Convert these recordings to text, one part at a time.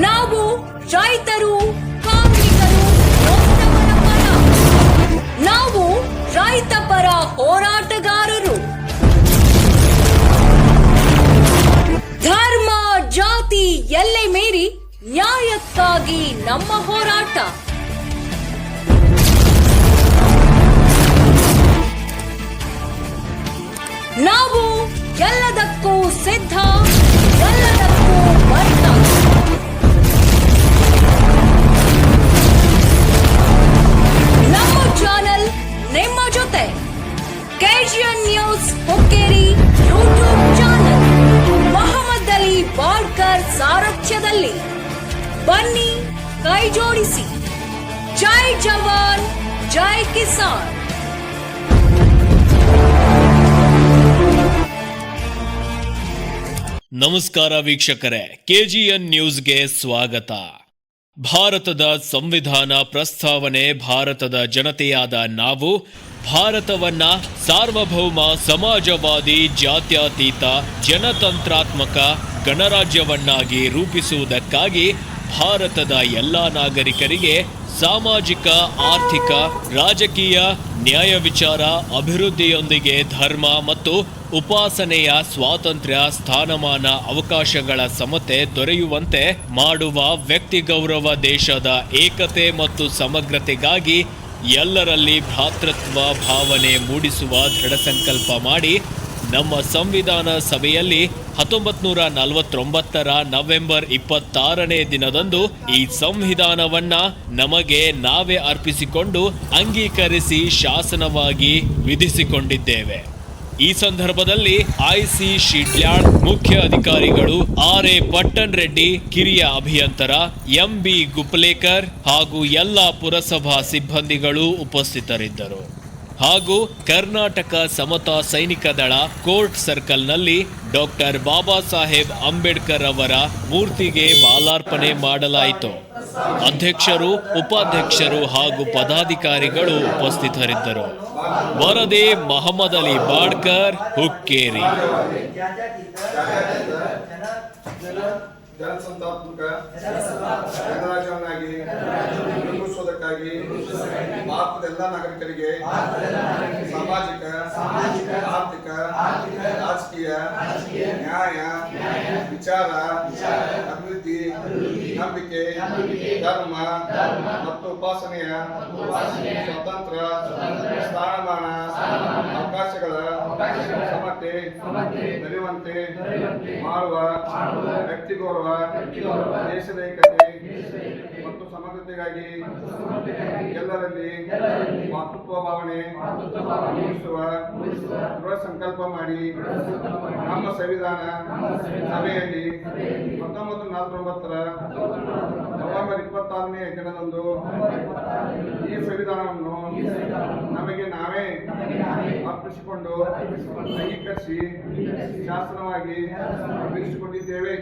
ನಾವು ರೈತರು, ಕಾರ್ಮಿಕರು, ನೊಂದವರ ಪರ. ನಾವು ರೈತ ಪರ ಹೋರಾಟಗಾರರು. ಧರ್ಮ, ಜಾತಿ ಎಲ್ಲೆ ಮೀರಿ ನ್ಯಾಯಕ್ಕಾಗಿ ನಮ್ಮ ಹೋರಾಟ. ನಾವು ಎಲ್ಲದಕ್ಕೂ ಸಿದ್ಧ, ಎಲ್ಲದಕ್ಕೂ ಬದ್ಧ. ನಮ್ಮ ಚಾನೆಲ್ ನಿಮ್ಮ ಜೊತೆ. KGN news Hukkeri YouTube channel Mohammed Ali Balkar ಸಾರಥ್ಯದಲ್ಲಿ. ಬನ್ನಿ, ಕೈ ಜೋಡಿಸಿ. ಜೈ ಜವಾನ್, ಜೈ ಕಿಸಾನ್. ನಮಸ್ಕಾರ ವೀಕ್ಷಕರೇ, ಕೆಜಿಎನ್ ನ್ಯೂಸ್ಗೆ ಸ್ವಾಗತ. ಭಾರತದ ಸಂವಿಧಾನ ಪ್ರಸ್ತಾವನೆ ಭಾರತದ ಜನತೆಯಾದ ನಾವು ಭಾರತವನ್ನ ಸಾರ್ವಭೌಮ, ಸಮಾಜವಾದಿ, ಜಾತ್ಯತೀತ, ಜನತಂತ್ರಾತ್ಮಕ ಗಣರಾಜ್ಯವನ್ನಾಗಿ ರೂಪಿಸುವುದಕ್ಕಾಗಿ ಭಾರತದ ಎಲ್ಲ ನಾಗರಿಕರಿಗೆ ಸಾಮಾಜಿಕ, ಆರ್ಥಿಕ, ರಾಜಕೀಯ, ನ್ಯಾಯ ವಿಚಾರ, ಅಭಿವೃದ್ಧಿಯೊಂದಿಗೆ ಧರ್ಮ ಮತ್ತು ಉಪಾಸನೆಯ ಸ್ವಾತಂತ್ರ್ಯ, ಸ್ಥಾನಮಾನ, ಅವಕಾಶಗಳ ಸಮತೆ ದೊರೆಯುವಂತೆ ಮಾಡುವ ವ್ಯಕ್ತಿ ಗೌರವ, ದೇಶದ ಏಕತೆ ಮತ್ತು ಸಮಗ್ರತೆಗಾಗಿ ಎಲ್ಲರಲ್ಲಿ ಭ್ರಾತೃತ್ವ ಭಾವನೆ ಮೂಡಿಸುವ ದೃಢ ಸಂಕಲ್ಪ ಮಾಡಿ ನಮ್ಮ ಸಂವಿಧಾನ ಸಭೆಯಲ್ಲಿ 1949 ನವೆಂಬರ್ 26ನೇ ದಿನದಂದು ಈ ಸಂವಿಧಾನವನ್ನ ನಮಗೆ ನಾವೇ ಅರ್ಪಿಸಿಕೊಂಡು ಅಂಗೀಕರಿಸಿ ಶಾಸನವಾಗಿ ವಿಧಿಸಿಕೊಂಡಿದ್ದೇವೆ. ಈ ಸಂದರ್ಭದಲ್ಲಿ ಐಸಿ ಶಿಡ್ಲಾಳ್ ಮುಖ್ಯ ಅಧಿಕಾರಿಗಳು, ಆರ್ ಎ ಪಟ್ಟಣ್ ರೆಡ್ಡಿ ಕಿರಿಯ ಅಭಿಯಂತರ, ಎಂಬಿ ಗುಪ್ಲೇಕರ್ ಹಾಗೂ ಎಲ್ಲ ಪುರಸಭಾ ಸಿಬ್ಬಂದಿಗಳು ಉಪಸ್ಥಿತರಿದ್ದರು. ಹಾಗೂ ಕರ್ನಾಟಕ ಸಮತಾ ಸೈನಿಕ ದಳ ಕೋರ್ಟ್ ಸರ್ಕಲ್ನಲ್ಲಿ ಡಾಕ್ಟರ್ ಬಾಬಾ ಸಾಹೇಬ್ ಅಂಬೇಡ್ಕರ್ ಅವರ ಮೂರ್ತಿಗೆ ಮಾಲಾರ್ಪಣೆ ಮಾಡಲಾಯಿತು. ಅಧ್ಯಕ್ಷರು, ಉಪಾಧ್ಯಕ್ಷರು ಹಾಗೂ ಪದಾಧಿಕಾರಿಗಳು ಉಪಸ್ಥಿತರಿದ್ದರು. ವರದಿ ಮೊಹಮ್ಮದ್ ಅಲಿ ಬಾಳ್ಕರ್, ಹುಕ್ಕೇರಿ. ಜನಸಂತಾತ್ಮಕ ಗಣರಾಜ್ಯವನ್ನಾಗಿ ನಿರ್ಮಿಸುವುದಕ್ಕಾಗಿ ಭಾರತದ ಎಲ್ಲ ನಾಗರಿಕರಿಗೆ ಸಾಮಾಜಿಕ, ಆರ್ಥಿಕ, ರಾಜಕೀಯ, ನ್ಯಾಯ, ವಿಚಾರ, ಅಭಿವೃದ್ಧಿ, ನಂಬಿಕೆ, ಧರ್ಮ ಮತ್ತು ಉಪಾಸನೆಯ ಸ್ವಾತಂತ್ರ್ಯ, ಸ್ಥಾನಮಾನ, ಅವಕಾಶಗಳ ಸಮತೆ ದೊರೆಯುವಂತೆ ಮಾಡುವ ವ್ಯಕ್ತಿ ಗೌರವ, ದೇಶದ ಏಕತೆ ಮತ್ತು ಸಮಗ್ರತೆಗಾಗಿ ಎಲ್ಲರಲ್ಲಿ ಮಾತೃತ್ವ ಭಾವನೆ ಮೂಡಿಸುವ ದೃಢ ಸಂಕಲ್ಪ ಮಾಡಿ ನಮ್ಮ ಸಂವಿಧಾನ ಸಭೆಯಲ್ಲಿ 1949 ನವೆಂಬರ್ 26ನೇ ದಿನದಂದು ಈ ಸಂವಿಧಾನವನ್ನು ನಮಗೆ ನಾವೇ ಅರ್ಪಿಸಿಕೊಂಡು ಅಂಗೀಕರಿಸಿ ಶಾಸನವಾಗಿ ವಿಧಿಸಿಕೊಂಡಿದ್ದೇವೆ.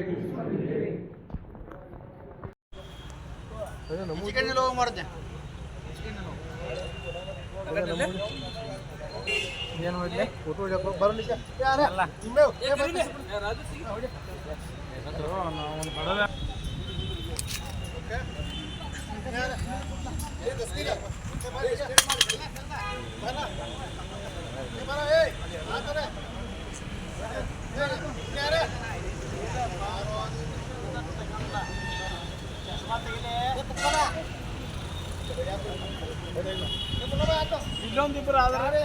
ಇಲ್ಲೊಂದಿಬ್ಬರು ಆದ್ರೆ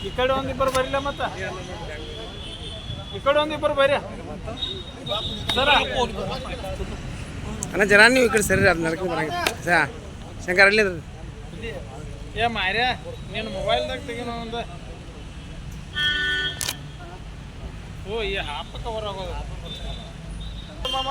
ಈ ಕಡೆ ಒಂದಿಬ್ಬರು ಬರಿಲ್ಲ, ಮತ್ತ ಈ ಕಡೆ ಒಂದಿಬ್ಬರು ಬರಿ ಸರ ಅಣ್ಣ. ಜನ ನೀವು ಈ ಕಡೆ ಸರಿ ಅದು ನಡ್ಕೊಂಡು ಬರಂಗ ಶಂಕರ್ ಅಲ್ಲಿ ಏ ಮಾರ್ಯ, ನೀನು ಮೊಬೈಲ್ದಾಗ ತೆಗಿನ ಒಂದು. ಓ, ಈ ಹಾಪ ಕವರ್ ಆಗೋದು ಮಾಮ.